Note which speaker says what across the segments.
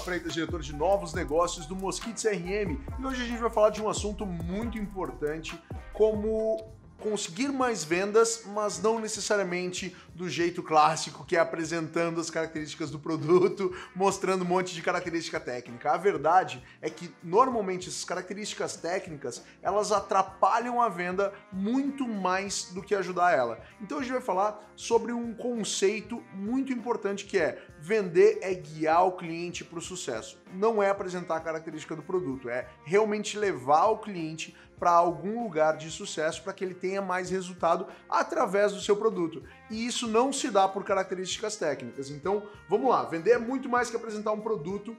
Speaker 1: Freitas, diretor de novos negócios do Mosquito CRM, e hoje a gente vai falar de um assunto muito importante, como conseguir mais vendas, mas não necessariamente do jeito clássico, que é apresentando as características do produto, mostrando um monte de característica técnica. A verdade é que, normalmente, essas características técnicas, elas atrapalham a venda muito mais do que ajudar ela. Então a gente vai falar sobre um conceito muito importante que é: vender é guiar o cliente para o sucesso. Não é apresentar a característica do produto, é realmente levar o cliente para algum lugar de sucesso para que ele tenha mais resultado através do seu produto. E isso não se dá por características técnicas. Então, vamos lá, vender é muito mais que apresentar um produto.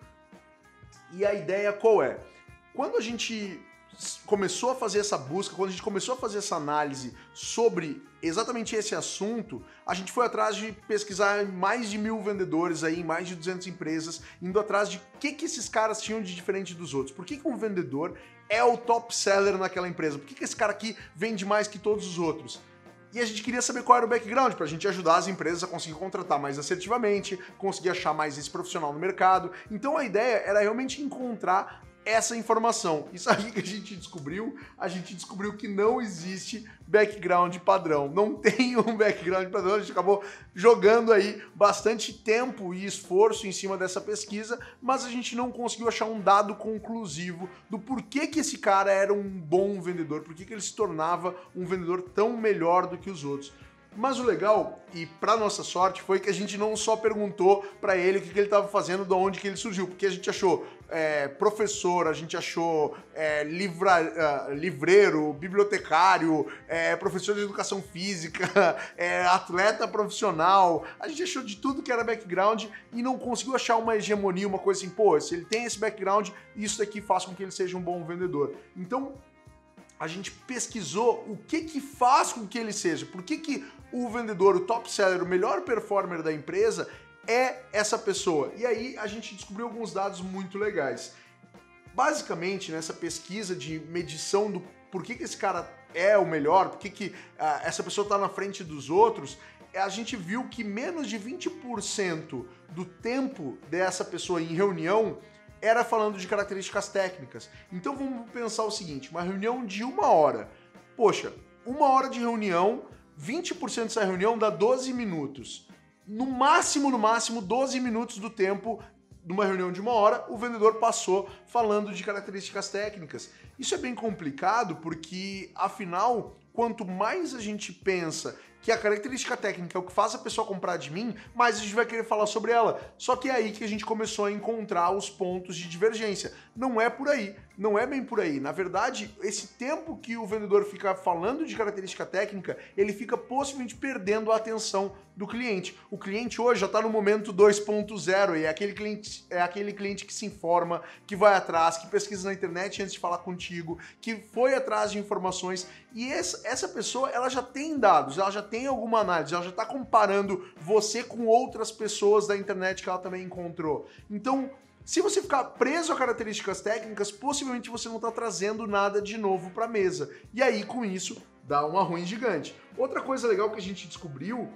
Speaker 1: E a ideia qual é? Quando a gente começou a fazer essa busca, quando a gente começou a fazer essa análise sobre exatamente esse assunto, a gente foi atrás de pesquisar mais de 1000 vendedores aí, em mais de 200 empresas, indo atrás de o que esses caras tinham de diferente dos outros. Por que um vendedor é o top seller naquela empresa? Por que esse cara aqui vende mais que todos os outros? E a gente queria saber qual era o background, para a gente ajudar as empresas a conseguir contratar mais assertivamente, conseguir achar mais esse profissional no mercado. Então a ideia era realmente encontrar essa informação. Isso aí que a gente descobriu que não existe background padrão. Não tem um background padrão, a gente acabou jogando aí bastante tempo e esforço em cima dessa pesquisa, mas a gente não conseguiu achar um dado conclusivo do porquê que esse cara era um bom vendedor, por que ele se tornava um vendedor tão melhor do que os outros. Mas o legal, e para nossa sorte, foi que a gente não só perguntou para ele o que ele estava fazendo, de onde que ele surgiu, porque a gente achou professor, a gente achou livreiro, bibliotecário, professor de educação física, atleta profissional, a gente achou de tudo que era background e não conseguiu achar uma hegemonia, uma coisa assim, pô, se ele tem esse background, isso daqui faz com que ele seja um bom vendedor. Então, a gente pesquisou o que faz com que ele seja, por que o vendedor, o top seller, o melhor performer da empresa é essa pessoa. E aí a gente descobriu alguns dados muito legais. Basicamente, nessa pesquisa de medição do por que esse cara é o melhor, por que essa pessoa está na frente dos outros, a gente viu que menos de 20% do tempo dessa pessoa em reunião era falando de características técnicas. Então vamos pensar o seguinte, uma reunião de 1 hora. Poxa, 1 hora de reunião, 20% dessa reunião dá 12 minutos. No máximo, 12 minutos do tempo de uma reunião de 1 hora, o vendedor passou falando de características técnicas. Isso é bem complicado porque, afinal, quanto mais a gente pensa que a característica técnica é o que faz a pessoa comprar de mim, mais a gente vai querer falar sobre ela. Só que é aí que a gente começou a encontrar os pontos de divergência. Não é por aí, não é bem por aí. Na verdade, esse tempo que o vendedor fica falando de característica técnica, ele fica possivelmente perdendo a atenção do cliente. O cliente hoje já está no momento 2.0 e é aquele cliente que se informa, que vai atrás, que pesquisa na internet antes de falar contigo, que foi atrás de informações. E essa pessoa, ela já tem dados, ela já tem alguma análise, ela já está comparando você com outras pessoas da internet que ela também encontrou. Então, se você ficar preso a características técnicas, possivelmente você não está trazendo nada de novo para a mesa. E aí, com isso, dá uma ruim gigante. Outra coisa legal que a gente descobriu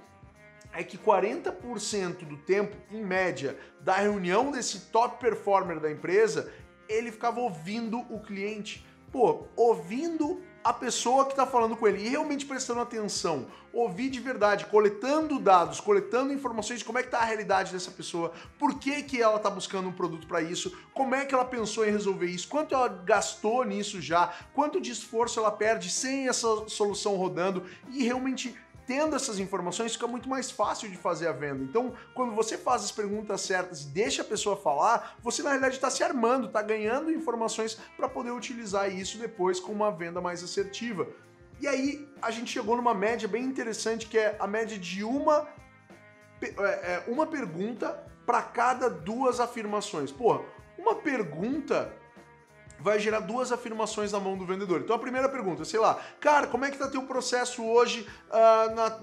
Speaker 1: é que 40% do tempo, em média, da reunião desse top performer da empresa, ele ficava ouvindo o cliente. Pô, ouvindo a pessoa que está falando com ele e realmente prestando atenção, ouvir de verdade, coletando dados, coletando informações de como é que está a realidade dessa pessoa, por que ela está buscando um produto para isso, como é que ela pensou em resolver isso, quanto ela gastou nisso já, quanto de esforço ela perde sem essa solução rodando e realmente tendo essas informações fica muito mais fácil de fazer a venda. Então, quando você faz as perguntas certas e deixa a pessoa falar, você na realidade está se armando, está ganhando informações para poder utilizar isso depois com uma venda mais assertiva. E aí, a gente chegou numa média bem interessante, que é a média de uma pergunta para cada 2 afirmações. Pô, uma pergunta vai gerar 2 afirmações na mão do vendedor. Então a primeira pergunta, sei lá, cara, como é que tá teu processo hoje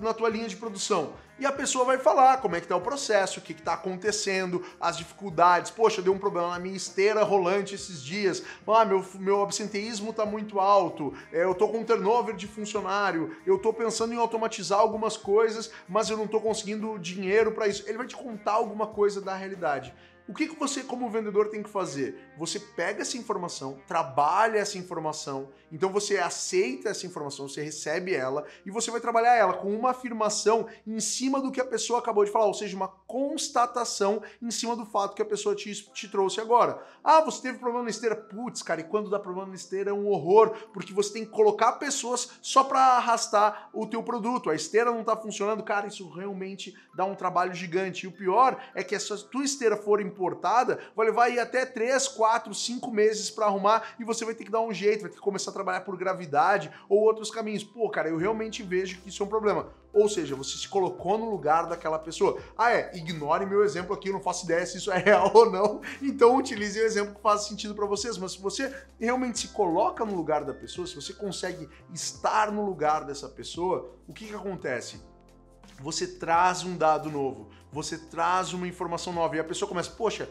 Speaker 1: na tua linha de produção? E a pessoa vai falar como é que tá o processo, o que tá acontecendo, as dificuldades. Poxa, deu um problema na minha esteira rolante esses dias. Meu absenteísmo tá muito alto. Eu tô com turnover de funcionário. Eu tô pensando em automatizar algumas coisas, mas eu não tô conseguindo dinheiro para isso. Ele vai te contar alguma coisa da realidade. O que você, como vendedor, tem que fazer? Você pega essa informação, trabalha essa informação, então você aceita essa informação, você recebe ela e você vai trabalhar ela com uma afirmação em cima do que a pessoa acabou de falar, ou seja, uma constatação em cima do fato que a pessoa te trouxe agora. Ah, você teve problema na esteira? Putz, cara, e quando dá problema na esteira é um horror, porque você tem que colocar pessoas só para arrastar o teu produto. A esteira não tá funcionando, cara, isso realmente dá um trabalho gigante. E o pior é que se a tua esteira for importada, vai levar aí até 3, 4, 5 meses para arrumar e você vai ter que dar um jeito, vai ter que começar a trabalhar por gravidade ou outros caminhos. Pô, cara, eu realmente vejo que isso é um problema. Ou seja, você se colocou no lugar daquela pessoa. Ignore meu exemplo aqui, eu não faço ideia se isso é real ou não, então utilize o exemplo que faz sentido para vocês. Mas se você realmente se coloca no lugar da pessoa, se você consegue estar no lugar dessa pessoa, o que acontece? Você traz um dado novo, você traz uma informação nova e a pessoa começa, poxa,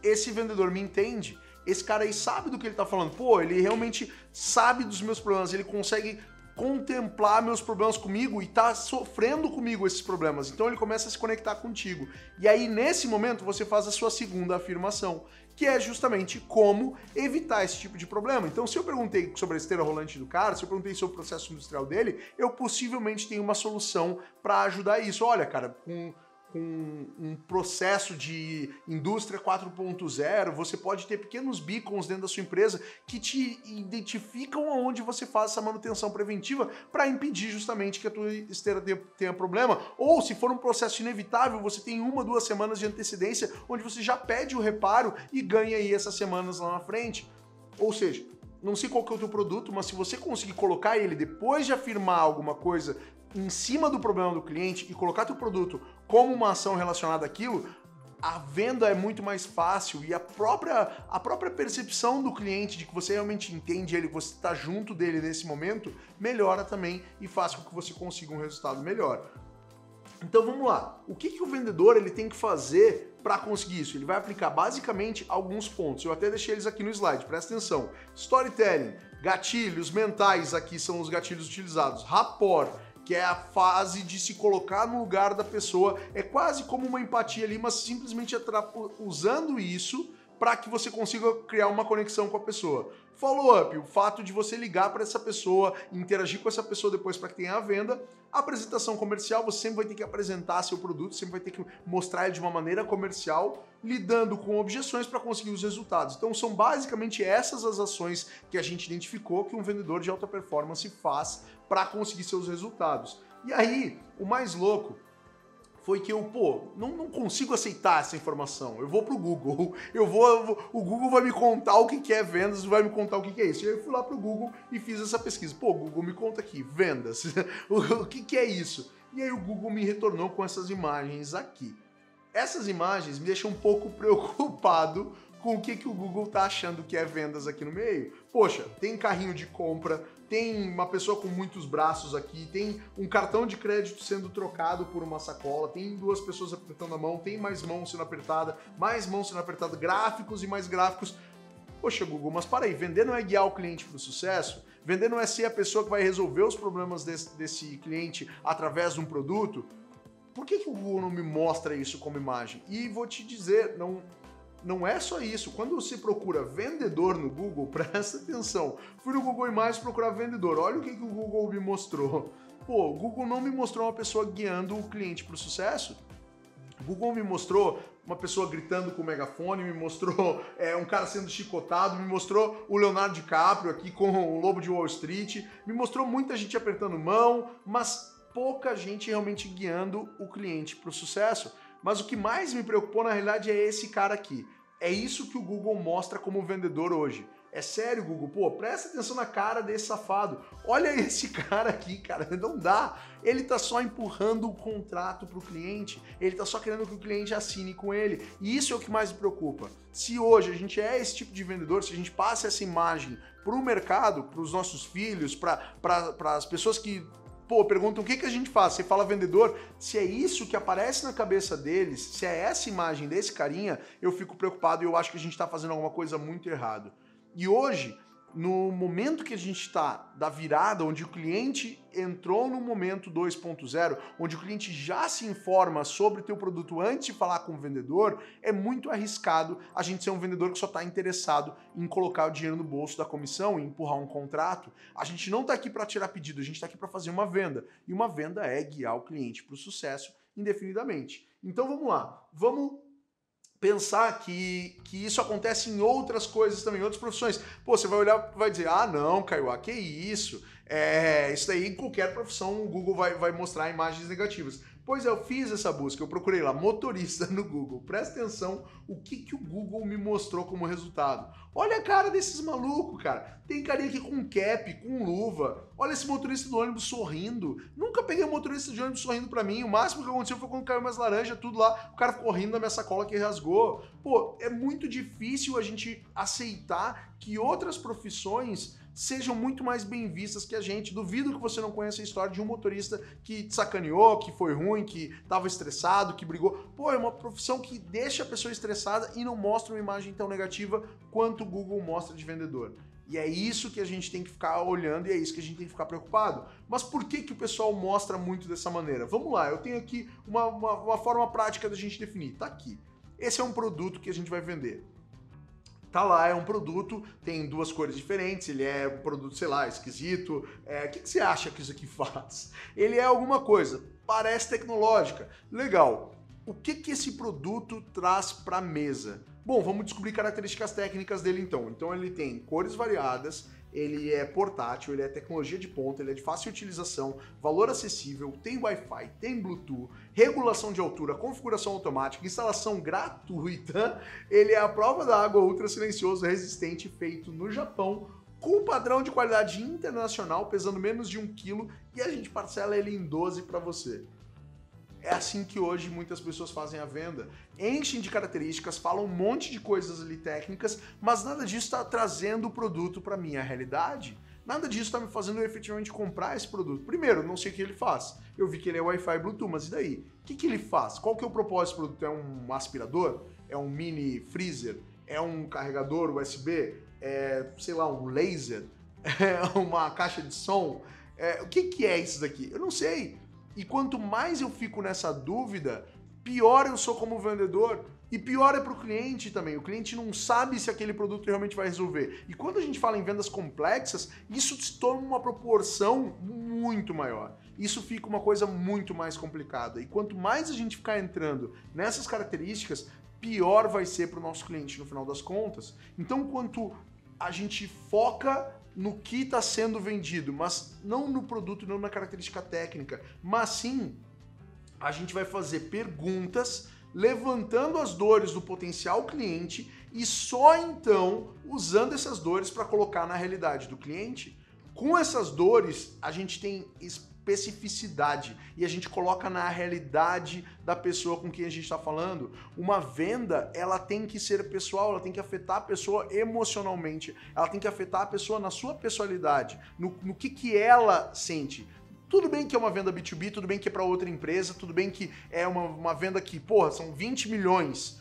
Speaker 1: esse vendedor me entende, esse cara aí sabe do que ele tá falando, pô, ele realmente sabe dos meus problemas, ele consegue contemplar meus problemas comigo e tá sofrendo comigo esses problemas, então ele começa a se conectar contigo. E aí, nesse momento, você faz a sua segunda afirmação, que é justamente como evitar esse tipo de problema. Então, se eu perguntei sobre a esteira rolante do cara, se eu perguntei sobre o processo industrial dele, eu possivelmente tenho uma solução para ajudar isso. Olha, cara, com um processo de indústria 4.0, você pode ter pequenos beacons dentro da sua empresa que te identificam aonde você faz essa manutenção preventiva para impedir justamente que a tua esteira tenha problema. Ou se for um processo inevitável, você tem 1, 2 semanas de antecedência onde você já pede o reparo e ganha aí essas semanas lá na frente. Ou seja, não sei qual que é o teu produto, mas se você conseguir colocar ele depois de afirmar alguma coisa em cima do problema do cliente e colocar teu produto como uma ação relacionada àquilo, a venda é muito mais fácil e a própria percepção do cliente de que você realmente entende ele, que você está junto dele nesse momento, melhora também e faz com que você consiga um resultado melhor. Então vamos lá, o que o vendedor ele tem que fazer para conseguir isso? Ele vai aplicar basicamente alguns pontos, eu até deixei eles aqui no slide, presta atenção. Storytelling, gatilhos mentais, aqui são os gatilhos utilizados, rapport, que é a fase de se colocar no lugar da pessoa, é quase como uma empatia ali, mas simplesmente usando isso para que você consiga criar uma conexão com a pessoa. Follow-up, o fato de você ligar para essa pessoa, interagir com essa pessoa depois para que tenha a venda. Apresentação comercial, você sempre vai ter que apresentar seu produto, sempre vai ter que mostrar ele de uma maneira comercial, lidando com objeções para conseguir os resultados. Então são basicamente essas as ações que a gente identificou que um vendedor de alta performance faz para conseguir seus resultados. E aí, o mais louco foi que eu, não consigo aceitar essa informação. Eu vou pro Google, o Google vai me contar o que é vendas, vai me contar o que é isso. E aí eu fui lá pro Google e fiz essa pesquisa. Google, me conta aqui, vendas, o que é isso? E aí o Google me retornou com essas imagens aqui. Essas imagens me deixam um pouco preocupado com o que o Google tá achando que é vendas aqui no meio. Poxa, tem carrinho de compra, tem uma pessoa com muitos braços aqui, tem um cartão de crédito sendo trocado por uma sacola, tem 2 pessoas apertando a mão, tem mais mão sendo apertada, gráficos e mais gráficos. Poxa, Google, mas para aí, vender não é guiar o cliente para o sucesso? Vender não é ser a pessoa que vai resolver os problemas desse cliente através de um produto? Por que o Google não me mostra isso como imagem? E vou te dizer, não é só isso. Quando você procura vendedor no Google, presta atenção. Fui no Google Imagens procurar vendedor. Olha o que o Google me mostrou. O Google não me mostrou uma pessoa guiando o cliente para o sucesso. O Google me mostrou uma pessoa gritando com o megafone, me mostrou um cara sendo chicotado, me mostrou o Leonardo DiCaprio aqui com o Lobo de Wall Street, me mostrou muita gente apertando mão, mas pouca gente realmente guiando o cliente para o sucesso. Mas o que mais me preocupou, na realidade, é esse cara aqui. É isso que o Google mostra como vendedor hoje. É sério, Google, presta atenção na cara desse safado. Olha esse cara aqui, cara, não dá. Ele tá só empurrando o contrato pro cliente, ele tá só querendo que o cliente assine com ele. E isso é o que mais me preocupa. Se hoje a gente é esse tipo de vendedor, se a gente passa essa imagem pro mercado, pros nossos filhos, para as pessoas que perguntam o que a gente faz, você fala vendedor, se é isso que aparece na cabeça deles, se é essa imagem desse carinha, eu fico preocupado e eu acho que a gente tá fazendo alguma coisa muito errado. E hoje, no momento que a gente está da virada, onde o cliente entrou no momento 2.0, onde o cliente já se informa sobre o teu produto antes de falar com o vendedor, é muito arriscado a gente ser um vendedor que só está interessado em colocar o dinheiro no bolso da comissão e empurrar um contrato. A gente não está aqui para tirar pedido, a gente está aqui para fazer uma venda. E uma venda é guiar o cliente para o sucesso indefinidamente. Então vamos lá, vamos pensar que isso acontece em outras coisas também, em outras profissões. Pô, você vai olhar e vai dizer, ah não, Caio, que isso? Isso daí em qualquer profissão o Google vai mostrar imagens negativas. Pois é, eu fiz essa busca, eu procurei lá, motorista no Google. Presta atenção o que o Google me mostrou como resultado. Olha a cara desses malucos, cara. Tem carinha aqui com cap, com luva. Olha esse motorista do ônibus sorrindo. Nunca peguei um motorista de ônibus sorrindo pra mim. O máximo que aconteceu foi quando caiu umas laranjas, tudo lá. O cara ficou rindo da minha sacola que rasgou. Pô, é muito difícil a gente aceitar que outras profissões sejam muito mais bem vistas que a gente. Duvido que você não conheça a história de um motorista que te sacaneou, que foi ruim, que estava estressado, que brigou. Pô, é uma profissão que deixa a pessoa estressada e não mostra uma imagem tão negativa quanto o Google mostra de vendedor. E é isso que a gente tem que ficar olhando e é isso que a gente tem que ficar preocupado. Mas por que o pessoal mostra muito dessa maneira? Vamos lá, eu tenho aqui uma forma prática da gente definir. Tá aqui. Esse é um produto que a gente vai vender. Tá lá, é um produto, tem duas cores diferentes, ele é um produto, sei lá, esquisito. O que você acha que isso aqui faz? Ele é alguma coisa, parece tecnológica. Legal. O que esse produto traz para a mesa? Bom, vamos descobrir características técnicas dele então. Então ele tem cores variadas, ele é portátil, ele é tecnologia de ponta, ele é de fácil utilização, valor acessível, tem Wi-Fi, tem Bluetooth, regulação de altura, configuração automática, instalação gratuita, ele é a prova d'água ultra silencioso, resistente, feito no Japão, com padrão de qualidade internacional, pesando menos de 1 kg, e a gente parcela ele em 12 para você. É assim que hoje muitas pessoas fazem a venda. Enchem de características, falam um monte de coisas ali técnicas, mas nada disso está trazendo o produto para minha realidade. Nada disso está me fazendo eu efetivamente comprar esse produto. Primeiro, não sei o que ele faz. Eu vi que ele é Wi-Fi e Bluetooth, mas e daí? O que ele faz? Qual que é o propósito do produto? É um aspirador? É um mini freezer? É um carregador USB? É, sei lá, um laser? É uma caixa de som? O que é isso daqui? Eu não sei. E quanto mais eu fico nessa dúvida, pior eu sou como vendedor e pior é para o cliente também. O cliente não sabe se aquele produto realmente vai resolver. E quando a gente fala em vendas complexas, isso se torna uma proporção muito maior. Isso fica uma coisa muito mais complicada. E quanto mais a gente ficar entrando nessas características, pior vai ser para o nosso cliente no final das contas. Então, quanto a gente foca no que está sendo vendido, mas não no produto, não na característica técnica, mas sim a gente vai fazer perguntas levantando as dores do potencial cliente e só então usando essas dores para colocar na realidade do cliente. Com essas dores, a gente tem especificidade e a gente coloca na realidade da pessoa com quem a gente está falando. Uma venda, ela tem que ser pessoal, ela tem que afetar a pessoa emocionalmente, ela tem que afetar a pessoa na sua pessoalidade, no que ela sente. Tudo bem que é uma venda B2B, tudo bem que é para outra empresa, tudo bem que é uma venda que, porra, são 20 milhões.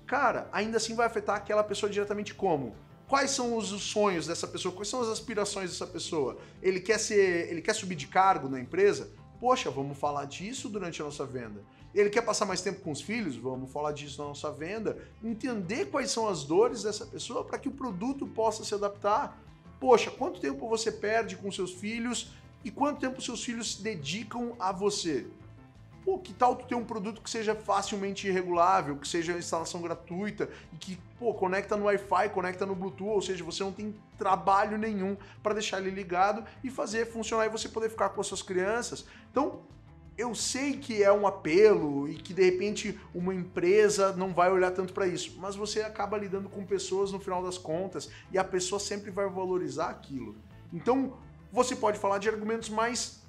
Speaker 1: Cara, ainda assim vai afetar aquela pessoa diretamente como? Quais são os sonhos dessa pessoa? Quais são as aspirações dessa pessoa? Ele quer subir de cargo na empresa? Poxa, vamos falar disso durante a nossa venda. Ele quer passar mais tempo com os filhos? Vamos falar disso na nossa venda. Entender quais são as dores dessa pessoa para que o produto possa se adaptar. Poxa, quanto tempo você perde com seus filhos e quanto tempo seus filhos se dedicam a você? Pô, que tal tu ter um produto que seja facilmente regulável, que seja instalação gratuita e que, pô, conecta no Wi-Fi, conecta no Bluetooth, ou seja, você não tem trabalho nenhum para deixar ele ligado e fazer funcionar e você poder ficar com as suas crianças. Então, eu sei que é um apelo e que de repente uma empresa não vai olhar tanto para isso, mas você acaba lidando com pessoas no final das contas e a pessoa sempre vai valorizar aquilo. Então, você pode falar de argumentos mais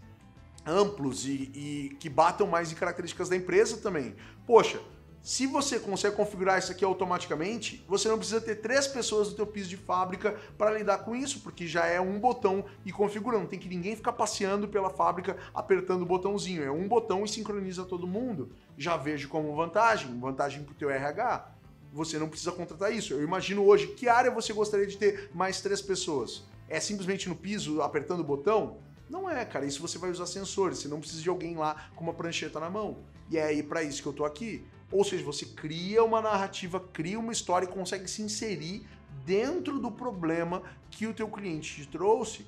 Speaker 1: amplos e que batam mais em características da empresa também. Poxa, se você consegue configurar isso aqui automaticamente, você não precisa ter 3 pessoas no teu piso de fábrica para lidar com isso, porque já é um botão e configurando. Não tem que ninguém ficar passeando pela fábrica apertando o botãozinho. É um botão e sincroniza todo mundo. Já vejo como vantagem para o teu RH. Você não precisa contratar isso. Eu imagino hoje, que área você gostaria de ter mais 3 pessoas? É simplesmente no piso, apertando o botão? Não é, cara. Isso você vai usar sensores. Você não precisa de alguém lá com uma prancheta na mão. E é aí para isso que eu tô aqui. Ou seja, você cria uma narrativa, cria uma história e consegue se inserir dentro do problema que o teu cliente te trouxe.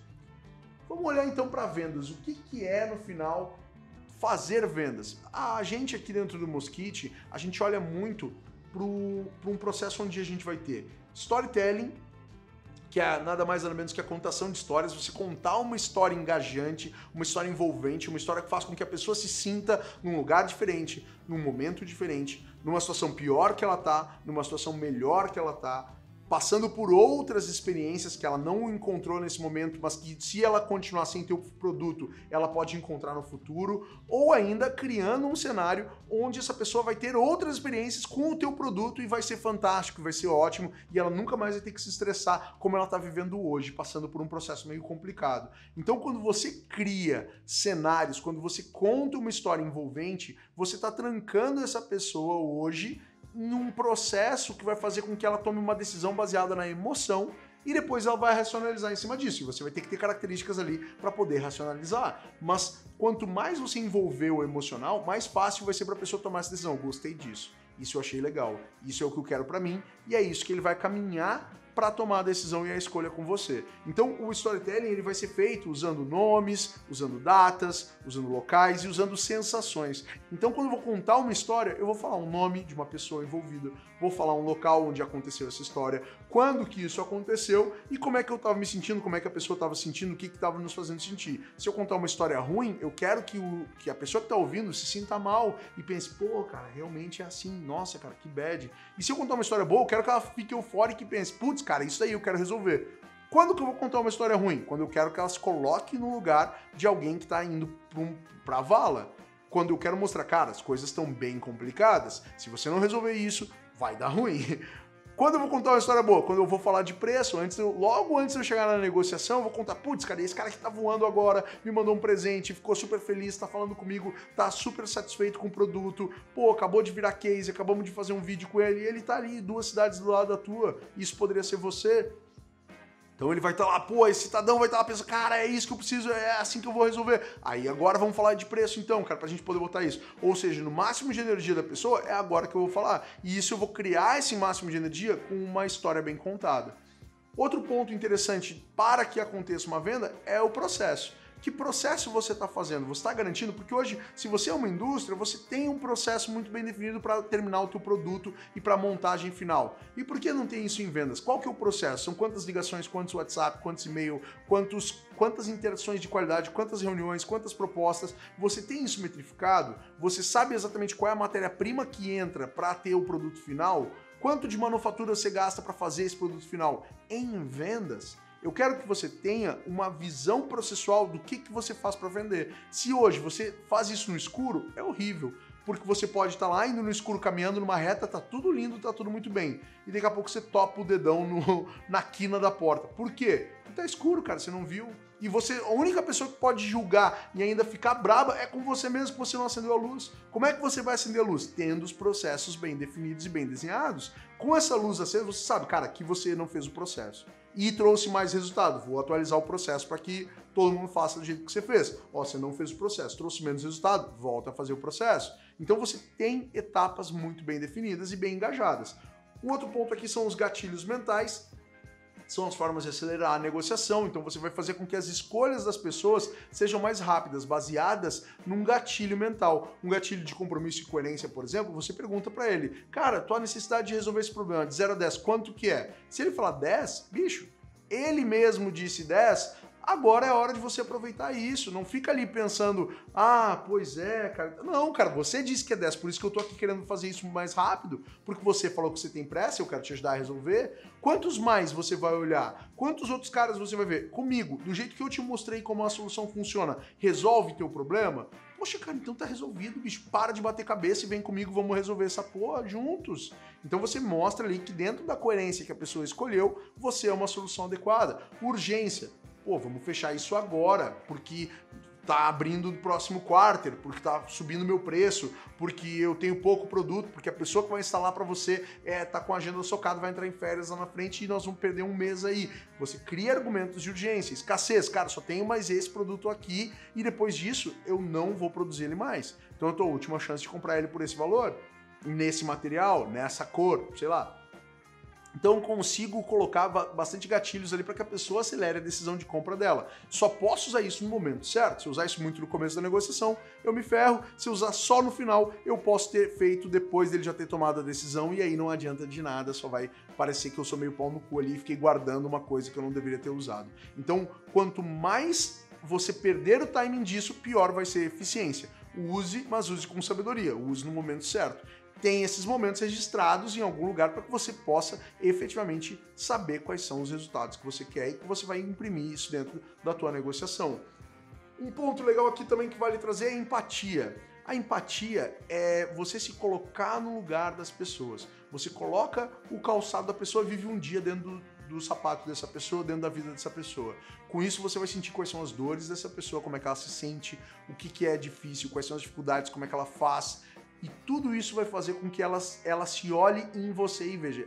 Speaker 1: Vamos olhar então para vendas. O que é, no final, fazer vendas? A gente aqui dentro do Mosquite, a gente olha muito para um processo onde a gente vai ter storytelling, que é nada mais nada menos que a contação de histórias, você contar uma história engajante, uma história envolvente, uma história que faz com que a pessoa se sinta num lugar diferente, num momento diferente, numa situação pior que ela tá, numa situação melhor que ela tá, passando por outras experiências que ela não encontrou nesse momento, mas que se ela continuar sem ter o produto, ela pode encontrar no futuro, ou ainda criando um cenário onde essa pessoa vai ter outras experiências com o teu produto e vai ser fantástico, vai ser ótimo, e ela nunca mais vai ter que se estressar como ela está vivendo hoje, passando por um processo meio complicado. Então, quando você cria cenários, quando você conta uma história envolvente, você está trancando essa pessoa hoje num processo que vai fazer com que ela tome uma decisão baseada na emoção e depois ela vai racionalizar em cima disso. E você vai ter que ter características ali para poder racionalizar. Mas quanto mais você envolver o emocional, mais fácil vai ser para a pessoa tomar essa decisão. Gostei disso, isso eu achei legal, isso é o que eu quero para mim, e é isso que ele vai caminhar para tomar a decisão e a escolha com você. Então o storytelling ele vai ser feito usando nomes, usando datas, usando locais e usando sensações. Então quando eu vou contar uma história, eu vou falar um nome de uma pessoa envolvida, vou falar um local onde aconteceu essa história, quando que isso aconteceu e como é que eu estava me sentindo, como é que a pessoa estava sentindo, o que estava nos fazendo sentir. Se eu contar uma história ruim, eu quero que a pessoa que está ouvindo se sinta mal e pense, pô, cara, realmente é assim, nossa, cara, que bad. E se eu contar uma história boa, eu quero que ela fique eufórica e pense, putz, cara, isso aí eu quero resolver. Quando que eu vou contar uma história ruim? Quando eu quero que ela se coloque no lugar de alguém que está indo pra vala. Quando eu quero mostrar, cara, as coisas estão bem complicadas. Se você não resolver isso, vai dar ruim. Quando eu vou contar uma história boa? Quando eu vou falar de preço, logo antes de eu chegar na negociação, eu vou contar, putz, cara, esse cara que tá voando agora, me mandou um presente, ficou super feliz, tá falando comigo, tá super satisfeito com o produto, pô, acabou de virar case, acabamos de fazer um vídeo com ele, e ele tá ali, 2 cidades do lado da tua, isso poderia ser você. Então ele vai estar lá, pô, esse cidadão vai estar lá pensando, cara, é isso que eu preciso, é assim que eu vou resolver. Aí agora vamos falar de preço então, cara, pra gente poder botar isso. Ou seja, no máximo de energia da pessoa, é agora que eu vou falar. E isso eu vou criar esse máximo de energia com uma história bem contada. Outro ponto interessante para que aconteça uma venda é o processo. Que processo você está fazendo? Você está garantindo? Porque hoje, se você é uma indústria, você tem um processo muito bem definido para terminar o teu produto e para a montagem final. E por que não tem isso em vendas? Qual que é o processo? São quantas ligações, quantos WhatsApp, quantos e-mail, quantas interações de qualidade, quantas reuniões, quantas propostas? Você tem isso metrificado? Você sabe exatamente qual é a matéria-prima que entra para ter o produto final? Quanto de manufatura você gasta para fazer esse produto final? Em vendas, eu quero que você tenha uma visão processual do que você faz para vender. Se hoje você faz isso no escuro, é horrível, porque você pode estar lá indo no escuro, caminhando numa reta, tá tudo lindo, tá tudo muito bem. E daqui a pouco você topa o dedão na quina da porta. Por quê? Porque tá escuro, cara, você não viu. E você, a única pessoa que pode julgar e ainda ficar braba é com você mesmo, que você não acendeu a luz. Como é que você vai acender a luz? Tendo os processos bem definidos e bem desenhados. Com essa luz acesa, você sabe, cara, que você não fez o processo. E trouxe mais resultado. Vou atualizar o processo para que todo mundo faça do jeito que você fez. Ó, você não fez o processo, trouxe menos resultado, volta a fazer o processo. Então você tem etapas muito bem definidas e bem engajadas. Um outro ponto aqui são os gatilhos mentais. São as formas de acelerar a negociação, então você vai fazer com que as escolhas das pessoas sejam mais rápidas, baseadas num gatilho mental. Um gatilho de compromisso e coerência, por exemplo, você pergunta para ele, cara, tua necessidade de resolver esse problema de 0 a 10, quanto que é? Se ele falar 10, bicho, ele mesmo disse 10, agora é hora de você aproveitar isso. Não fica ali pensando, ah, pois é, cara. Não, cara, você disse que é 10, por isso que eu tô aqui querendo fazer isso mais rápido, porque você falou que você tem pressa, eu quero te ajudar a resolver. Quantos mais você vai olhar? Quantos outros caras você vai ver? Comigo, do jeito que eu te mostrei como a solução funciona, resolve teu problema? Poxa, cara, então tá resolvido, bicho. Para de bater cabeça e vem comigo, vamos resolver essa porra juntos. Então você mostra ali que dentro da coerência que a pessoa escolheu, você é uma solução adequada. Urgência. Pô, vamos fechar isso agora, porque tá abrindo no próximo quarter, porque tá subindo meu preço, porque eu tenho pouco produto, porque a pessoa que vai instalar para você tá com a agenda socada, vai entrar em férias lá na frente e nós vamos perder um mês aí. Você cria argumentos de urgência, escassez, cara, só tenho mais esse produto aqui e depois disso eu não vou produzir ele mais. Então eu tô a última chance de comprar ele por esse valor, nesse material, nessa cor, sei lá. Então consigo colocar bastante gatilhos ali para que a pessoa acelere a decisão de compra dela. Só posso usar isso no momento certo. Se eu usar isso muito no começo da negociação, eu me ferro. Se eu usar só no final, eu posso ter feito depois dele já ter tomado a decisão e aí não adianta de nada, só vai parecer que eu sou meio pau no cu ali e fiquei guardando uma coisa que eu não deveria ter usado. Então, quanto mais você perder o timing disso, pior vai ser a eficiência. Use, mas use com sabedoria. Use no momento certo. Tem esses momentos registrados em algum lugar para que você possa efetivamente saber quais são os resultados que você quer e que você vai imprimir isso dentro da tua negociação. Um ponto legal aqui também que vale trazer é a empatia. A empatia é você se colocar no lugar das pessoas. Você coloca o calçado da pessoa, vive um dia dentro do sapato dessa pessoa, dentro da vida dessa pessoa. Com isso você vai sentir quais são as dores dessa pessoa, como é que ela se sente, o que é difícil, quais são as dificuldades, como é que ela faz. E tudo isso vai fazer com que ela se olhe em você e veja,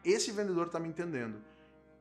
Speaker 1: esse vendedor está me entendendo.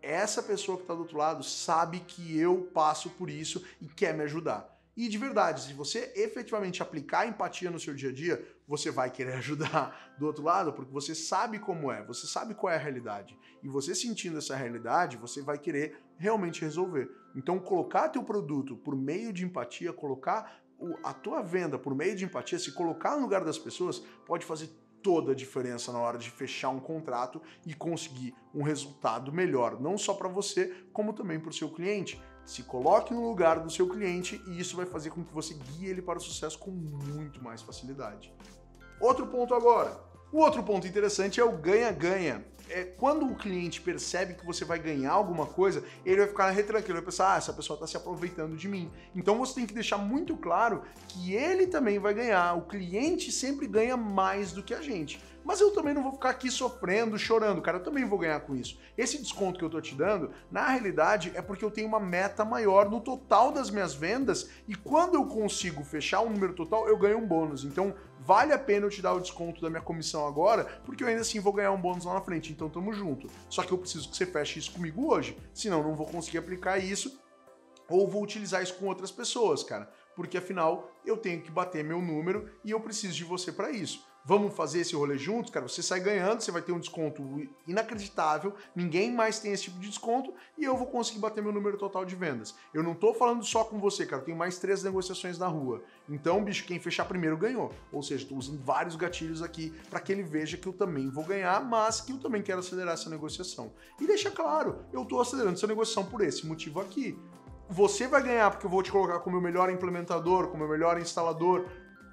Speaker 1: Essa pessoa que está do outro lado sabe que eu passo por isso e quer me ajudar. E de verdade, se você efetivamente aplicar empatia no seu dia a dia, você vai querer ajudar do outro lado, porque você sabe como é, você sabe qual é a realidade. E você sentindo essa realidade, você vai querer realmente resolver. Então colocar teu produto por meio de empatia, colocar a tua venda por meio de empatia, se colocar no lugar das pessoas, pode fazer toda a diferença na hora de fechar um contrato e conseguir um resultado melhor, não só para você, como também para o seu cliente. Se coloque no lugar do seu cliente e isso vai fazer com que você guie ele para o sucesso com muito mais facilidade. Outro ponto agora. O outro ponto interessante é o ganha-ganha. Quando o cliente percebe que você vai ganhar alguma coisa, ele vai ficar retranquilo, vai pensar, essa pessoa está se aproveitando de mim. Então você tem que deixar muito claro que ele também vai ganhar. O cliente sempre ganha mais do que a gente. Mas eu também não vou ficar aqui sofrendo, chorando, cara, eu também vou ganhar com isso. Esse desconto que eu tô te dando, na realidade, é porque eu tenho uma meta maior no total das minhas vendas e quando eu consigo fechar um número total, eu ganho um bônus. Então, vale a pena eu te dar o desconto da minha comissão agora, porque eu ainda assim vou ganhar um bônus lá na frente, então tamo junto. Só que eu preciso que você feche isso comigo hoje, senão eu não vou conseguir aplicar isso ou vou utilizar isso com outras pessoas, cara. Porque afinal, eu tenho que bater meu número e eu preciso de você para isso. Vamos fazer esse rolê juntos, cara? Você sai ganhando, você vai ter um desconto inacreditável, ninguém mais tem esse tipo de desconto e eu vou conseguir bater meu número total de vendas. Eu não tô falando só com você, cara, eu tenho mais 3 negociações na rua. Então, bicho, quem fechar primeiro ganhou. Ou seja, tô usando vários gatilhos aqui para que ele veja que eu também vou ganhar, mas que eu também quero acelerar essa negociação. E deixa claro, eu tô acelerando essa negociação por esse motivo aqui. Você vai ganhar porque eu vou te colocar como o melhor implementador, como o melhor instalador.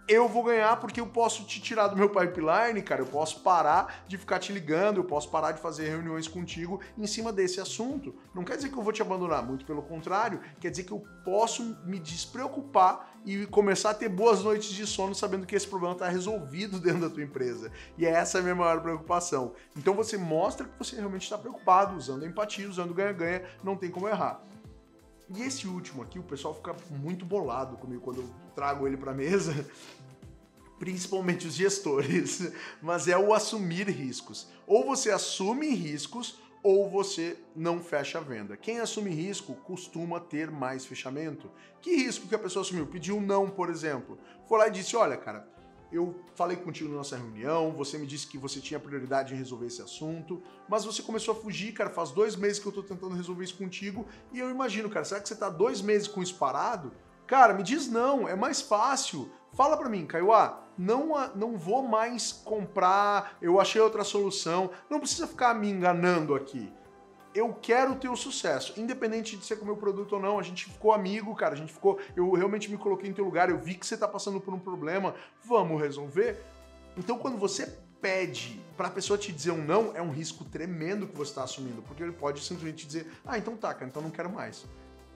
Speaker 1: Eu vou ganhar porque eu posso te tirar do meu pipeline, cara, eu posso parar de ficar te ligando, eu posso parar de fazer reuniões contigo em cima desse assunto. Não quer dizer que eu vou te abandonar, muito pelo contrário, quer dizer que eu posso me despreocupar e começar a ter boas noites de sono sabendo que esse problema está resolvido dentro da tua empresa. E essa é a minha maior preocupação. Então você mostra que você realmente está preocupado, usando empatia, usando ganha-ganha, não tem como errar. E esse último aqui, o pessoal fica muito bolado comigo quando eu trago ele para a mesa, principalmente os gestores, mas é o assumir riscos. Ou você assume riscos, ou você não fecha a venda. Quem assume risco costuma ter mais fechamento. Que risco que a pessoa assumiu? Pediu um não, por exemplo. Foi lá e disse, olha, cara, eu falei contigo na nossa reunião, você me disse que você tinha prioridade em resolver esse assunto, mas você começou a fugir, cara, faz 2 meses que eu tô tentando resolver isso contigo, e eu imagino, cara, será que você tá 2 meses com isso parado? Cara, me diz não, é mais fácil. Fala pra mim, Kaiowá, não vou mais comprar, eu achei outra solução, não precisa ficar me enganando aqui. Eu quero o teu sucesso, independente de ser com o meu produto ou não, a gente ficou amigo, cara, eu realmente me coloquei em teu lugar, eu vi que você tá passando por um problema, vamos resolver? Então quando você pede pra pessoa te dizer um não, é um risco tremendo que você tá assumindo, porque ele pode simplesmente dizer, então tá, cara, então não quero mais.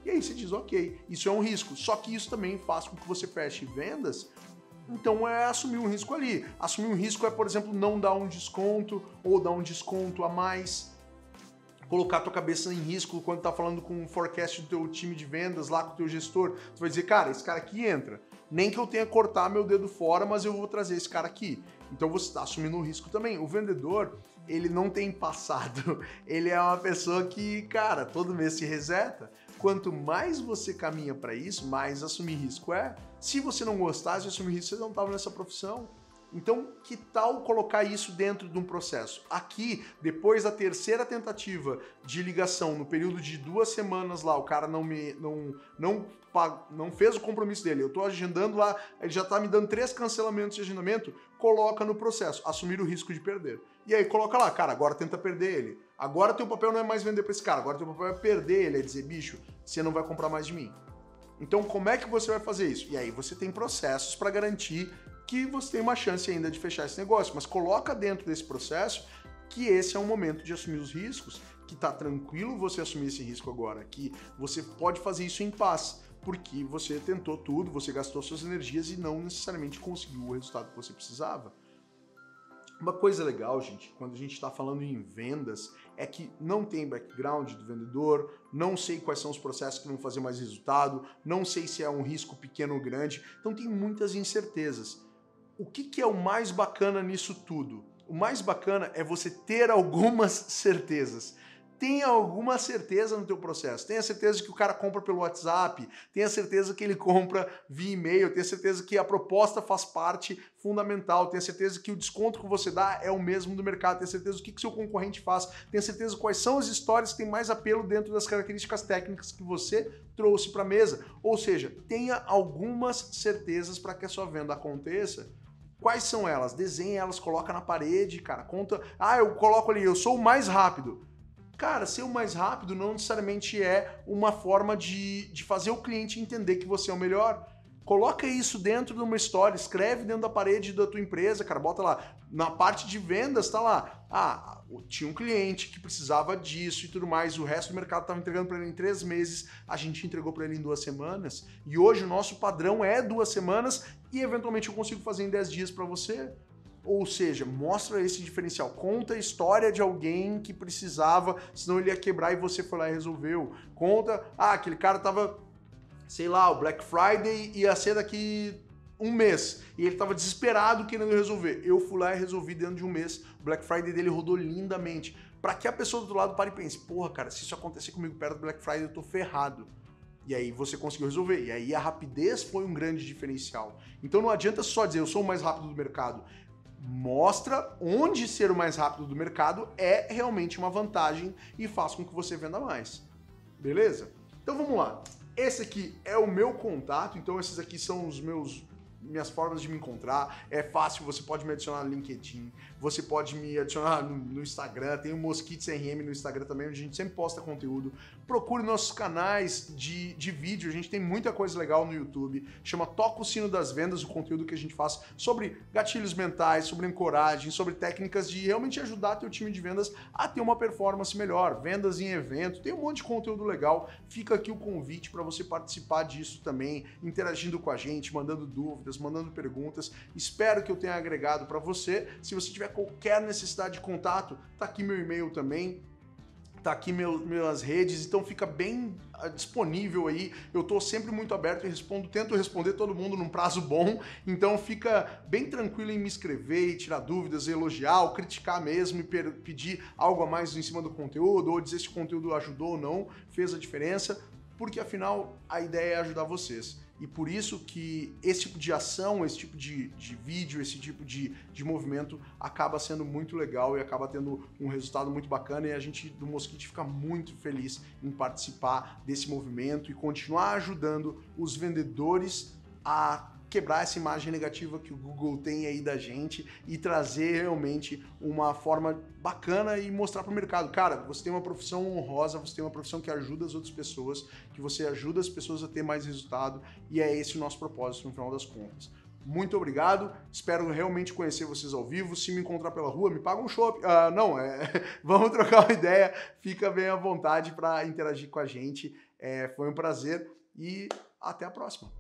Speaker 1: E aí você diz, ok, isso é um risco, só que isso também faz com que você feche vendas. Então é assumir um risco ali. Assumir um risco é, por exemplo, não dar um desconto ou dar um desconto a mais. colocar tua cabeça em risco quando tá falando com o forecast do teu time de vendas lá, com o teu gestor. Tu vai dizer, cara, esse cara aqui entra. Nem que eu tenha que cortar meu dedo fora, mas eu vou trazer esse cara aqui. Então você está assumindo um risco também. O vendedor, ele não tem passado. Ele é uma pessoa que, cara, todo mês se reseta. Quanto mais você caminha para isso, mais assumir risco é. Se você não gostasse de assumir risco, você não estava nessa profissão. Então, que tal colocar isso dentro de um processo? Aqui, depois da terceira tentativa de ligação, no período de 2 semanas lá, o cara não fez o compromisso dele, eu estou agendando lá, ele já está me dando 3 cancelamentos de agendamento, coloca no processo, assumir o risco de perder. E aí coloca lá, cara, agora tenta perder ele. Agora teu papel não é mais vender para esse cara, agora teu papel é perder ele, é dizer, bicho, você não vai comprar mais de mim. Então, como é que você vai fazer isso? E aí você tem processos para garantir que você tem uma chance ainda de fechar esse negócio, mas coloca dentro desse processo que esse é o momento de assumir os riscos, que tá tranquilo você assumir esse risco agora, que você pode fazer isso em paz, porque você tentou tudo, você gastou suas energias e não necessariamente conseguiu o resultado que você precisava. Uma coisa legal, gente, quando a gente está falando em vendas, é que não tem background do vendedor, não sei quais são os processos que vão fazer mais resultado, não sei se é um risco pequeno ou grande, então tem muitas incertezas. O que é o mais bacana nisso tudo? O mais bacana é você ter algumas certezas. Tenha alguma certeza no teu processo. Tenha certeza que o cara compra pelo WhatsApp, tenha certeza que ele compra via e-mail, tenha certeza que a proposta faz parte fundamental, tenha certeza que o desconto que você dá é o mesmo do mercado, tenha certeza do que seu concorrente faz, tenha certeza quais são as histórias que têm mais apelo dentro das características técnicas que você trouxe para a mesa. Ou seja, tenha algumas certezas para que a sua venda aconteça. Quais são elas? Desenhe elas, coloca na parede, cara, conta. Ah, eu coloco ali, eu sou o mais rápido. Cara, ser o mais rápido não necessariamente é uma forma de fazer o cliente entender que você é o melhor. Coloca isso dentro de uma história, escreve dentro da parede da tua empresa, cara, bota lá. Na parte de vendas, tá lá. Ah, tinha um cliente que precisava disso e tudo mais, o resto do mercado estava entregando para ele em 3 meses, a gente entregou para ele em 2 semanas, e hoje o nosso padrão é 2 semanas e eventualmente eu consigo fazer em 10 dias para você. Ou seja, mostra esse diferencial, conta a história de alguém que precisava, senão ele ia quebrar e você foi lá e resolveu. Conta, aquele cara tava, sei lá, o Black Friday ia ser daqui 1 mês, e ele tava desesperado querendo resolver. Eu fui lá e resolvi dentro de 1 mês, o Black Friday dele rodou lindamente. Para que a pessoa do outro lado pare e pense, porra, cara, se isso acontecer comigo perto do Black Friday, eu tô ferrado. E aí você conseguiu resolver. E aí a rapidez foi um grande diferencial. Então não adianta só dizer, eu sou o mais rápido do mercado. Mostra onde ser o mais rápido do mercado é realmente uma vantagem e faz com que você venda mais. Beleza? Então vamos lá. Esse aqui é o meu contato, então esses aqui são os minhas formas de me encontrar. É fácil, você pode me adicionar no LinkedIn, você pode me adicionar no Instagram, tem o Mosquito CRM no Instagram também, onde a gente sempre posta conteúdo. Procure nossos canais de vídeo, a gente tem muita coisa legal no YouTube, chama Toca o Sino das Vendas, o conteúdo que a gente faz sobre gatilhos mentais, sobre ancoragem, sobre técnicas de realmente ajudar teu time de vendas a ter uma performance melhor, vendas em evento, tem um monte de conteúdo legal, fica aqui o convite para você participar disso também, interagindo com a gente, mandando dúvidas, mandando perguntas. Espero que eu tenha agregado para você. Se você tiver qualquer necessidade de contato, tá aqui meu e-mail também, tá aqui minhas redes, então fica bem disponível aí. Eu tô sempre muito aberto e tento responder todo mundo num prazo bom, então fica bem tranquilo em me escrever e tirar dúvidas, elogiar ou criticar mesmo e pedir algo a mais em cima do conteúdo, ou dizer se o conteúdo ajudou ou não, fez a diferença, porque afinal a ideia é ajudar vocês. E por isso que esse tipo de ação, esse tipo de vídeo, esse tipo de movimento acaba sendo muito legal e acaba tendo um resultado muito bacana, e a gente do Mosquite fica muito feliz em participar desse movimento e continuar ajudando os vendedores a quebrar essa imagem negativa que o Google tem aí da gente e trazer realmente uma forma bacana e mostrar para o mercado, cara, você tem uma profissão honrosa, você tem uma profissão que ajuda as outras pessoas, que você ajuda as pessoas a ter mais resultado, e é esse o nosso propósito no final das contas. Muito obrigado, espero realmente conhecer vocês ao vivo. Se me encontrar pela rua, me paga um chopp. Vamos trocar uma ideia, fica bem à vontade para interagir com a gente. Foi um prazer e até a próxima.